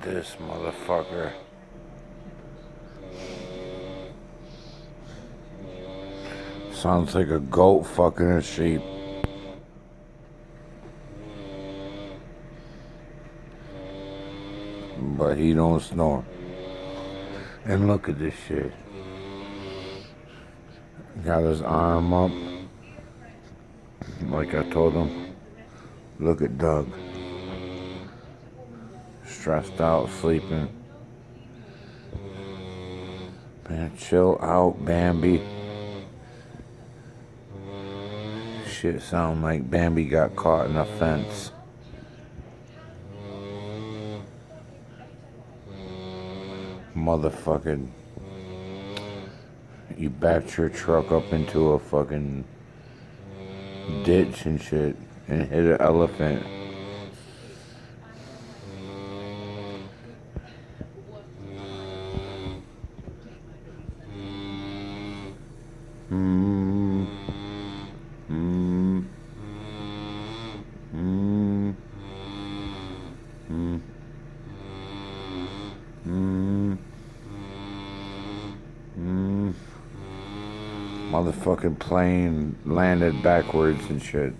This motherfucker. Sounds like a goat fucking a sheep. But he don't snore. And look at this shit. Got his arm up. Like I told him. Look at Doug. Stressed out, sleeping. Man, chill out, Bambi. Shit sound like Bambi got caught in a fence. Motherfucking. You backed your truck up into a fucking ditch and shit and hit an elephant. Motherfucking plane landed backwards and shit.